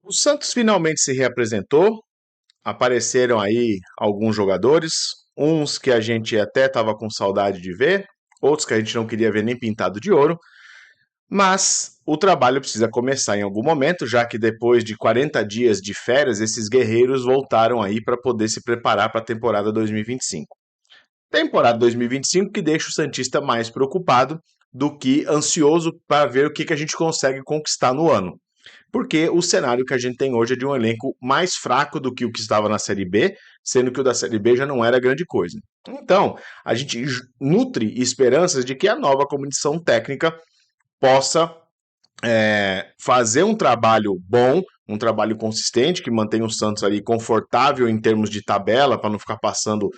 O Santos finalmente se reapresentou, apareceram aí alguns jogadores, uns que a gente até estava com saudade de ver, outros que a gente não queria ver nem pintado de ouro, mas o trabalho precisa começar em algum momento, já que depois de 40 dias de férias, esses guerreiros voltaram aí para poder se preparar para a temporada 2025. Temporada 2025 que deixa o Santista mais preocupado do que ansioso para ver o que a gente consegue conquistar no ano. Porque o cenário que a gente tem hoje é de um elenco mais fraco do que o que estava na Série B, sendo que o da Série B já não era grande coisa. Então, a gente nutre esperanças de que a nova comissão técnica possa fazer um trabalho bom, um trabalho consistente, que mantenha o Santos ali confortável em termos de tabela, para não ficar passando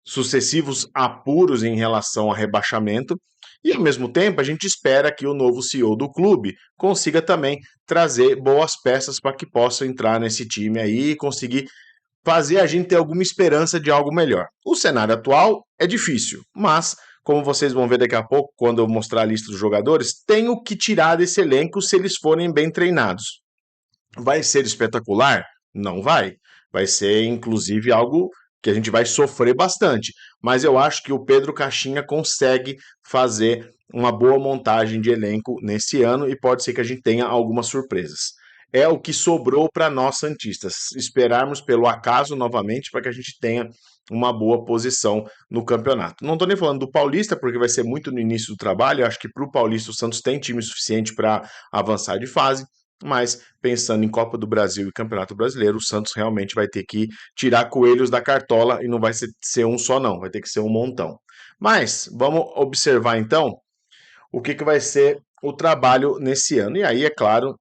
sucessivos apuros em relação a rebaixamento. E ao mesmo tempo, a gente espera que o novo CEO do clube consiga também trazer boas peças para que possa entrar nesse time aí e conseguir fazer a gente ter alguma esperança de algo melhor. O cenário atual é difícil, mas como vocês vão ver daqui a pouco, quando eu mostrar a lista dos jogadores, tem o que tirar desse elenco se eles forem bem treinados. Vai ser espetacular? Não vai. Vai ser, inclusive, algo que a gente vai sofrer bastante. Mas eu acho que o Pedro Caixinha consegue fazer uma boa montagem de elenco nesse ano e pode ser que a gente tenha algumas surpresas. É o que sobrou para nós Santistas. Esperarmos pelo acaso novamente para que a gente tenha uma boa posição no campeonato. Não estou nem falando do Paulista, porque vai ser muito no início do trabalho. Eu acho que para o Paulista o Santos tem time suficiente para avançar de fase. Mas pensando em Copa do Brasil e Campeonato Brasileiro, o Santos realmente vai ter que tirar coelhos da cartola e não vai ser um só, não, vai ter que ser um montão. Mas vamos observar então o que vai ser o trabalho nesse ano. E aí, é claro,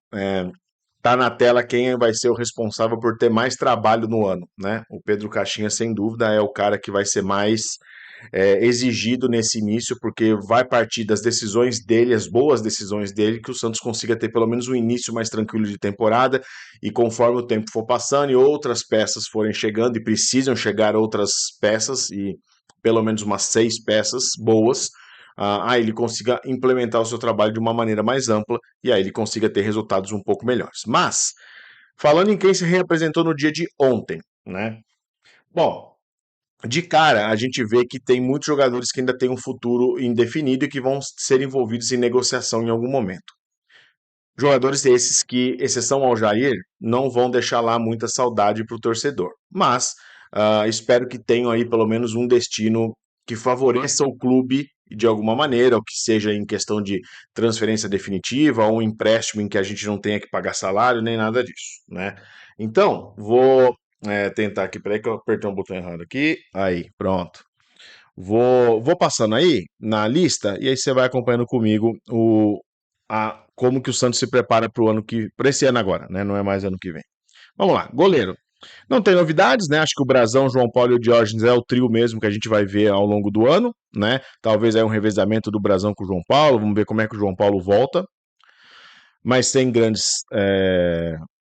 tá na tela quem vai ser o responsável por ter mais trabalho no ano, né? O Pedro Caixinha, sem dúvida, é o cara que vai ser mais exigido nesse início, porque vai partir das decisões dele, as boas decisões dele, que o Santos consiga ter pelo menos um início mais tranquilo de temporada, e conforme o tempo for passando e outras peças forem chegando, e precisam chegar outras peças, e pelo menos umas 6 peças boas, aí ele consiga implementar o seu trabalho de uma maneira mais ampla, e aí ele consiga ter resultados um pouco melhores. Mas, falando em quem se reapresentou no dia de ontem, né? Bom, de cara, a gente vê que tem muitos jogadores que ainda têm um futuro indefinido e que vão ser envolvidos em negociação em algum momento. Jogadores esses que, exceção ao Jair, não vão deixar lá muita saudade para o torcedor. Mas espero que tenham aí pelo menos um destino que favoreça o clube de alguma maneira, ou que seja em questão de transferência definitiva, ou um empréstimo em que a gente não tenha que pagar salário, nem nada disso, né? Então, vou tentar aqui, peraí que eu apertei um botão errado aqui. Aí, pronto. Vou passando aí na lista e aí você vai acompanhando comigo como que o Santos se prepara para esse ano agora, né? Não é mais ano que vem. Vamos lá, goleiro. Não tem novidades, né? Acho que o Brazão, João Paulo e o Diógenes é o trio mesmo que a gente vai ver ao longo do ano, né? Talvez aí um revezamento do Brazão com o João Paulo, vamos ver como é que o João Paulo volta, mas sem grandes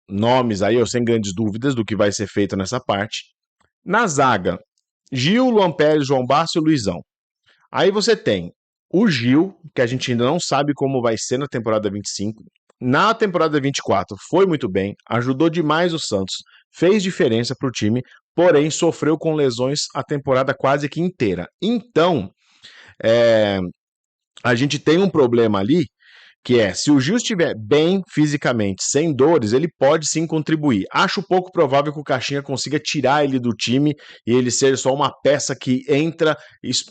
nomes aí, ou sem grandes dúvidas do que vai ser feito nessa parte. Na zaga, Gil, Luan Pérez, João Basso e Luizão. Aí você tem o Gil, que a gente ainda não sabe como vai ser na temporada 25. Na temporada 24 foi muito bem, ajudou demais o Santos, fez diferença para o time, porém sofreu com lesões a temporada quase que inteira. Então, é, a gente tem um problema ali que é, se o Gil estiver bem fisicamente, sem dores, ele pode sim contribuir. Acho pouco provável que o Caixinha consiga tirar ele do time e ele ser só uma peça que entra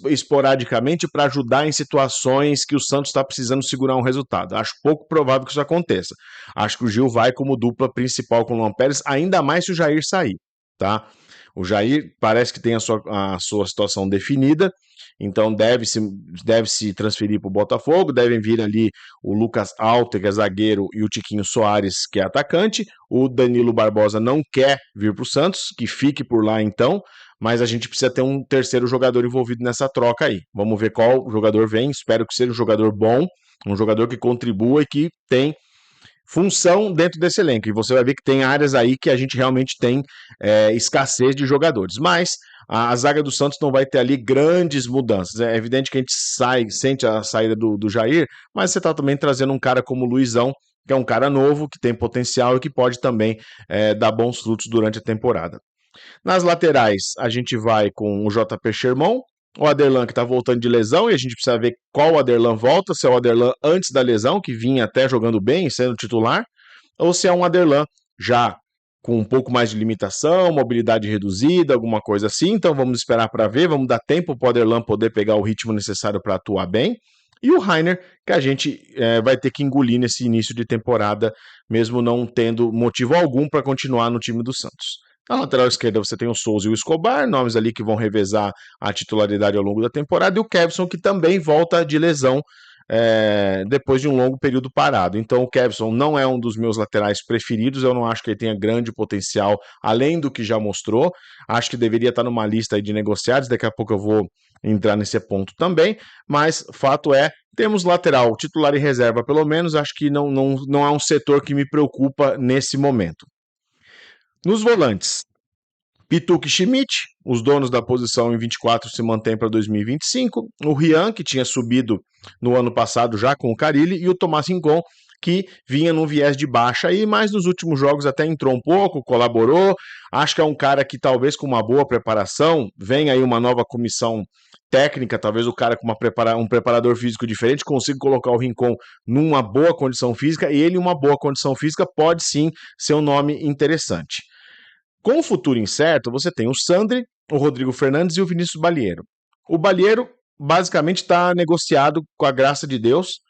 esporadicamente para ajudar em situações que o Santos está precisando segurar um resultado. Acho pouco provável que isso aconteça. Acho que o Gil vai como dupla principal com o Luan Pérez, ainda mais se o Jair sair, tá? O Jair parece que tem a sua situação definida, então deve se transferir para o Botafogo, devem vir ali o Lucas Alter, que é zagueiro, e o Tiquinho Soares, que é atacante. O Danilo Barbosa não quer vir para o Santos, que fique por lá então, mas a gente precisa ter um terceiro jogador envolvido nessa troca aí. Vamos ver qual jogador vem, espero que seja um jogador bom, um jogador que contribua e que tem função dentro desse elenco. E você vai ver que tem áreas aí que a gente realmente tem escassez de jogadores. Mas a zaga do Santos não vai ter ali grandes mudanças. É evidente que a gente sente a saída do Jair, mas você está também trazendo um cara como o Luizão, que é um cara novo, que tem potencial e que pode também dar bons frutos durante a temporada. Nas laterais, a gente vai com o JP Sherman, o Aderlan que está voltando de lesão, e a gente precisa ver qual Aderlan volta, se é o Aderlan antes da lesão, que vinha até jogando bem, sendo titular, ou se é um Aderlan já com um pouco mais de limitação, mobilidade reduzida, alguma coisa assim. Então vamos esperar para ver, vamos dar tempo para o Aderlan poder pegar o ritmo necessário para atuar bem. E o Rainer, que a gente vai ter que engolir nesse início de temporada, mesmo não tendo motivo algum para continuar no time do Santos. Na lateral esquerda você tem o Souza e o Escobar, nomes ali que vão revezar a titularidade ao longo da temporada, e o Kevson, que também volta de lesão depois de um longo período parado. Então o Kevson não é um dos meus laterais preferidos, eu não acho que ele tenha grande potencial, além do que já mostrou. Acho que deveria estar numa lista aí de negociados, daqui a pouco eu vou entrar nesse ponto também, mas fato é, temos lateral, titular e reserva pelo menos, acho que não é um setor que me preocupa nesse momento. Nos volantes, Pituca e Schmidt, os donos da posição em 24 se mantêm para 2025. O Rian, que tinha subido no ano passado já com o Carille, e o Tomás Rincon, que vinha num viés de baixa aí, mas nos últimos jogos até entrou um pouco, colaborou. Acho que é um cara que talvez com uma boa preparação, vem aí uma nova comissão técnica, talvez o cara com um preparador físico diferente consiga colocar o Rincon numa boa condição física, e ele em uma boa condição física pode sim ser um nome interessante. Com o futuro incerto, você tem o Sandri, o Rodrigo Fernandes e o Vinícius Balieiro. O Balieiro basicamente está negociado com a graça de Deus,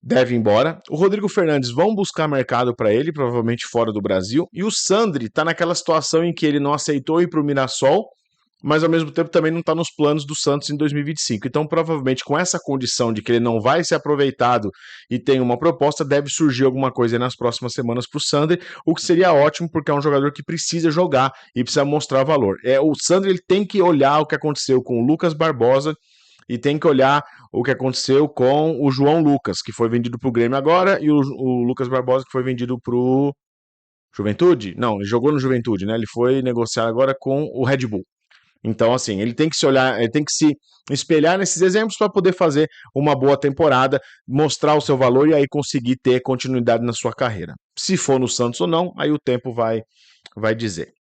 deve ir embora. O Rodrigo Fernandes vão buscar mercado para ele, provavelmente fora do Brasil. E o Sandri está naquela situação em que ele não aceitou ir para o Mirassol, mas ao mesmo tempo também não está nos planos do Santos em 2025. Então, provavelmente, com essa condição de que ele não vai ser aproveitado e tem uma proposta, deve surgir alguma coisa aí nas próximas semanas para o Sandri, o que seria ótimo, porque é um jogador que precisa jogar e precisa mostrar valor. O Sandri ele tem que olhar o que aconteceu com o Lucas Barbosa e tem que olhar o que aconteceu com o João Lucas, que foi vendido para o Grêmio agora, e o Lucas Barbosa, que foi vendido para o Juventude? Não, ele jogou no Juventude, né? Ele foi negociar agora com o Red Bull. Então, assim, ele tem que se olhar, ele tem que se espelhar nesses exemplos para poder fazer uma boa temporada, mostrar o seu valor e aí conseguir ter continuidade na sua carreira. Se for no Santos ou não, aí o tempo vai dizer.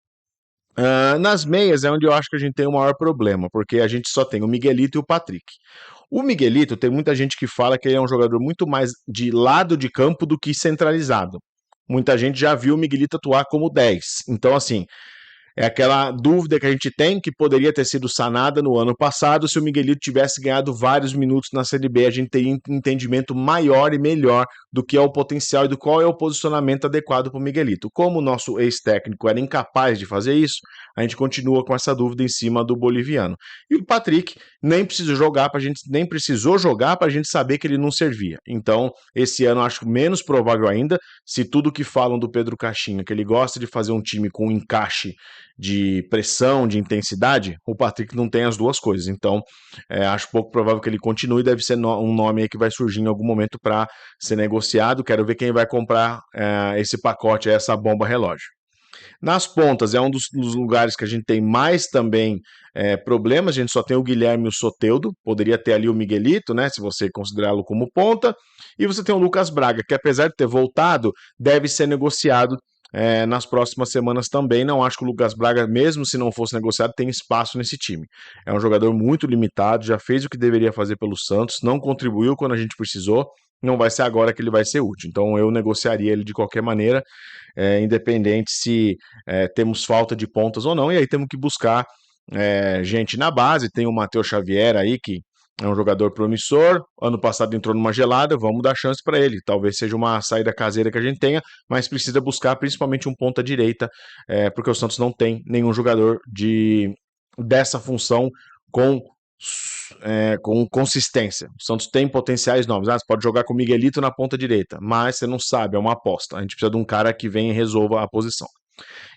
Nas meias é onde eu acho que a gente tem o maior problema, porque a gente só tem o Miguelito e o Patrick. O Miguelito, tem muita gente que fala que ele é um jogador muito mais de lado de campo do que centralizado. Muita gente já viu o Miguelito atuar como 10. Então, assim, é aquela dúvida que a gente tem que poderia ter sido sanada no ano passado se o Miguelito tivesse ganhado vários minutos na Série B. A gente teria um entendimento maior e melhor do que é o potencial e do qual é o posicionamento adequado para o Miguelito. Como o nosso ex-técnico era incapaz de fazer isso, a gente continua com essa dúvida em cima do boliviano. E o Patrick nem precisou jogar para a gente saber que ele não servia. Então, esse ano acho menos provável ainda, se tudo que falam do Pedro Caixinha, que ele gosta de fazer um time com um encaixe de pressão, de intensidade, o Patrick não tem as duas coisas. Então, acho pouco provável que ele continue. Deve ser um nome aí que vai surgir em algum momento para ser negociado. Quero ver quem vai comprar esse pacote, essa bomba relógio. Nas pontas, é um dos lugares que a gente tem mais também problemas. A gente só tem o Guilherme e o Soteldo. Poderia ter ali o Miguelito, né? Se você considerá-lo como ponta. E você tem o Lucas Braga, que apesar de ter voltado, deve ser negociado nas próximas semanas também. Não acho que o Lucas Braga, mesmo se não fosse negociado, tem espaço nesse time. É um jogador muito limitado, já fez o que deveria fazer pelo Santos, não contribuiu quando a gente precisou, não vai ser agora que ele vai ser útil. Então eu negociaria ele de qualquer maneira, independente se temos falta de pontas ou não, e aí temos que buscar gente na base. Tem o Matheus Xavier aí, que é um jogador promissor, ano passado entrou numa gelada, vamos dar chance para ele. Talvez seja uma saída caseira que a gente tenha, mas precisa buscar principalmente um ponta direita, porque o Santos não tem nenhum jogador dessa função com consistência. O Santos tem potenciais novos. Você pode jogar com o Miguelito na ponta direita, mas você não sabe, é uma aposta. A gente precisa de um cara que venha e resolva a posição.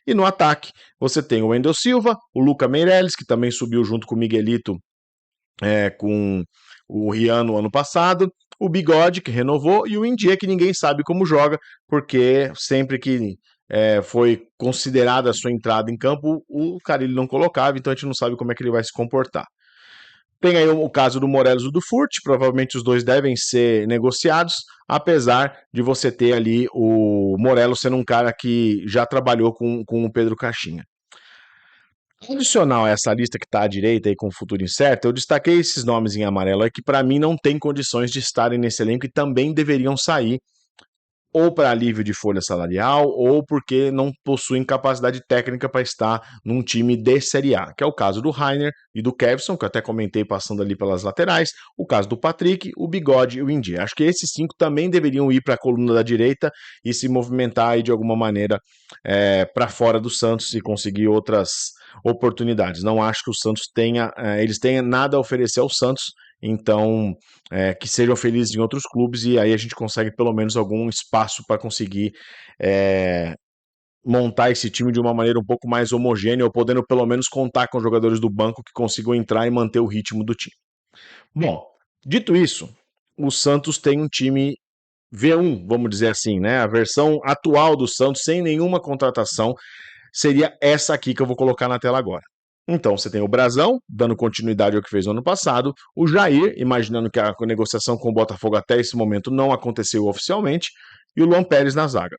E no ataque, você tem o Wendel Silva, o Luca Meireles, que também subiu junto com o Miguelito, com o Rian no ano passado, o Bigode, que renovou, e o Indié, que ninguém sabe como joga, porque sempre que foi considerada a sua entrada em campo, o Carille não colocava, então a gente não sabe como é que ele vai se comportar. Tem aí o caso do Morelos e do Furt, provavelmente os dois devem ser negociados, apesar de você ter ali o Morelos sendo um cara que já trabalhou com o Pedro Caixinha. Adicional a essa lista que está à direita aí com o futuro incerto, eu destaquei esses nomes em amarelo aí que para mim não tem condições de estarem nesse elenco e também deveriam sair ou para alívio de folha salarial, ou porque não possuem capacidade técnica para estar num time de Série A, que é o caso do Rainer e do Kevson, que eu até comentei passando ali pelas laterais, o caso do Patrick, o Bigode e o Indy. Acho que esses 5 também deveriam ir para a coluna da direita e se movimentar aí de alguma maneira para fora do Santos e conseguir outras oportunidades. Não acho que o Santos eles tenham nada a oferecer ao Santos, então que sejam felizes em outros clubes e aí a gente consegue pelo menos algum espaço para conseguir montar esse time de uma maneira um pouco mais homogênea ou podendo pelo menos contar com jogadores do banco que consigam entrar e manter o ritmo do time. Bom, dito isso, o Santos tem um time V1, vamos dizer assim, né? A versão atual do Santos, sem nenhuma contratação, seria essa aqui que eu vou colocar na tela agora. Então, você tem o Brasão, dando continuidade ao que fez no ano passado, o Jair, imaginando que a negociação com o Botafogo até esse momento não aconteceu oficialmente, e o Luan Pérez na zaga.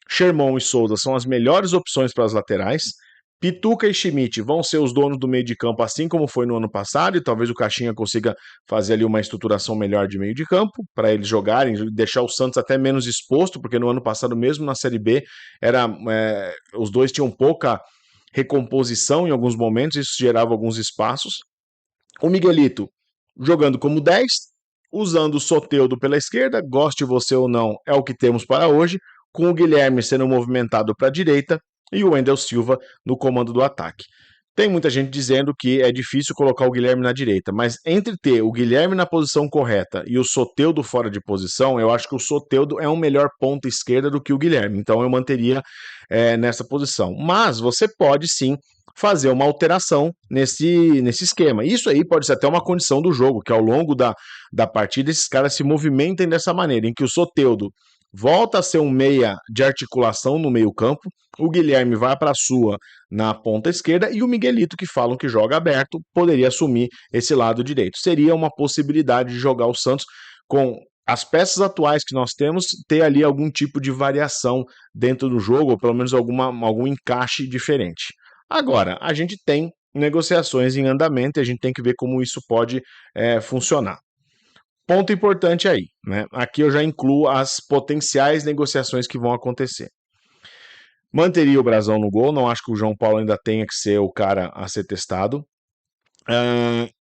Sherman e Souza são as melhores opções para as laterais. Pituca e Schmidt vão ser os donos do meio de campo, assim como foi no ano passado, e talvez o Caixinha consiga fazer ali uma estruturação melhor de meio de campo, para eles jogarem, deixar o Santos até menos exposto, porque no ano passado, mesmo na Série B, os dois tinham pouca recomposição em alguns momentos, isso gerava alguns espaços. O Miguelito jogando como 10, usando o Soteldo pela esquerda, goste você ou não, é o que temos para hoje, com o Guilherme sendo movimentado para a direita e o Wendel Silva no comando do ataque. Tem muita gente dizendo que é difícil colocar o Guilherme na direita, mas entre ter o Guilherme na posição correta e o Soteldo fora de posição, eu acho que o Soteldo é um melhor ponta esquerda do que o Guilherme, então eu manteria nessa posição. Mas você pode sim fazer uma alteração nesse esquema. Isso aí pode ser até uma condição do jogo, que ao longo da partida esses caras se movimentem dessa maneira, em que o Soteldo volta a ser um meia de articulação no meio campo, o Guilherme vai para a sua na ponta esquerda e o Miguelito, que falam que joga aberto, poderia assumir esse lado direito. Seria uma possibilidade de jogar o Santos com as peças atuais que nós temos, ter ali algum tipo de variação dentro do jogo, ou pelo menos algum encaixe diferente. Agora, a gente tem negociações em andamento e a gente tem que ver como isso pode funcionar. Ponto importante aí, né? Aqui eu já incluo as potenciais negociações que vão acontecer. Manteria o Brasão no gol, não acho que o João Paulo ainda tenha que ser o cara a ser testado.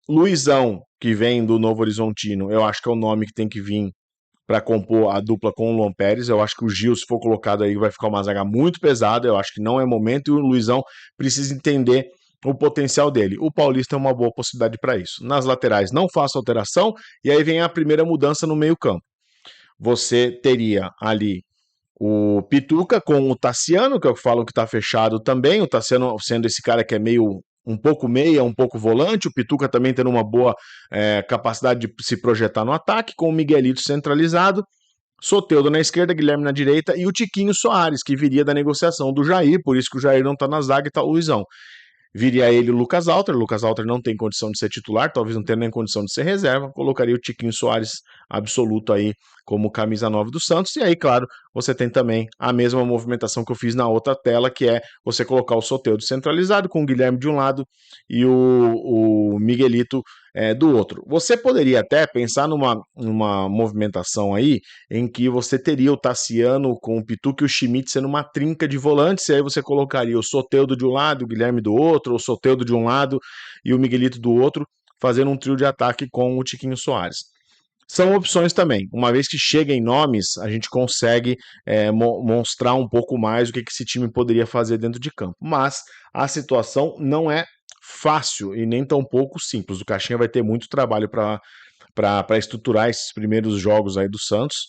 Luizão, que vem do Novo Horizontino, eu acho que é o nome que tem que vir para compor a dupla com o Luan Pérez. Eu acho que o Gil, se for colocado aí, vai ficar uma zaga muito pesada. Eu acho que não é momento e o Luizão precisa entender o potencial dele. O Paulista é uma boa possibilidade para isso. Nas laterais, não faça alteração e aí vem a primeira mudança no meio-campo. Você teria ali o Pituca com o Tassiano, que eu falo que está fechado também. O Tassiano sendo esse cara que é meio um pouco meia, um pouco volante, o Pituca também tendo uma boa capacidade de se projetar no ataque, com o Miguelito centralizado, Soteldo na esquerda, Guilherme na direita e o Tiquinho Soares, que viria da negociação do Jair, por isso que o Jair não tá na zaga e tá o Luizão. Viria ele o Lucas Alter não tem condição de ser titular, talvez não tenha nem condição de ser reserva, colocaria o Tiquinho Soares absoluto aí como camisa 9 do Santos, e aí, claro, você tem também a mesma movimentação que eu fiz na outra tela, que é você colocar o Soteldo centralizado com o Guilherme de um lado e o Miguelito do outro. Você poderia até pensar numa movimentação aí em que você teria o Tassiano com o Pituca e o Schmidt sendo uma trinca de volantes, e aí você colocaria o Soteldo de um lado, o Guilherme do outro, o Soteldo de um lado e o Miguelito do outro, fazendo um trio de ataque com o Tiquinho Soares. São opções também. Uma vez que chega em nomes, a gente consegue mostrar um pouco mais o que esse time poderia fazer dentro de campo. Mas a situação não é fácil e nem tão pouco simples. O Caixinha vai ter muito trabalho para estruturar esses primeiros jogos aí do Santos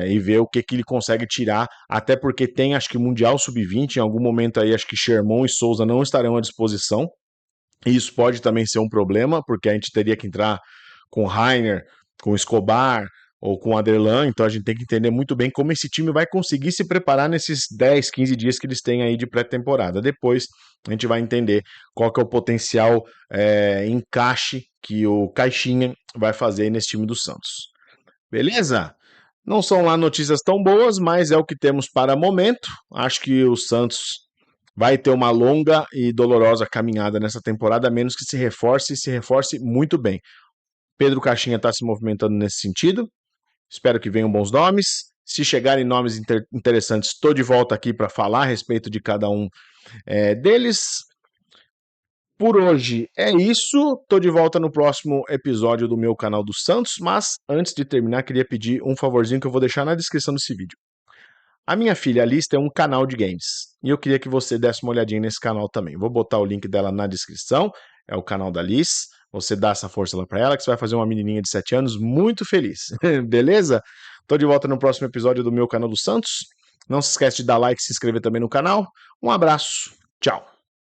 e ver o que ele consegue tirar, até porque tem, acho que, Mundial Sub-20, em algum momento aí, acho que Sherman e Souza não estarão à disposição, e isso pode também ser um problema, porque a gente teria que entrar com Rainer, com Escobar, ou com o Aderlan, então a gente tem que entender muito bem como esse time vai conseguir se preparar nesses 10, 15 dias que eles têm aí de pré-temporada. Depois a gente vai entender qual que é o potencial encaixe que o Caixinha vai fazer nesse time do Santos. Beleza? Não são lá notícias tão boas, mas é o que temos para o momento. Acho que o Santos vai ter uma longa e dolorosa caminhada nessa temporada, a menos que se reforce muito bem. Pedro Caixinha está se movimentando nesse sentido. Espero que venham bons nomes. Se chegarem nomes interessantes, estou de volta aqui para falar a respeito de cada um deles. Por hoje é isso. Estou de volta no próximo episódio do meu canal do Santos, mas antes de terminar, queria pedir um favorzinho que eu vou deixar na descrição desse vídeo. A minha filha Alice tem um canal de games e eu queria que você desse uma olhadinha nesse canal também. Vou botar o link dela na descrição, é o canal da Alice. Você dá essa força lá para ela, que você vai fazer uma menininha de 7 anos muito feliz. Beleza? Tô de volta no próximo episódio do meu canal do Santos. Não se esquece de dar like e se inscrever também no canal. Um abraço. Tchau.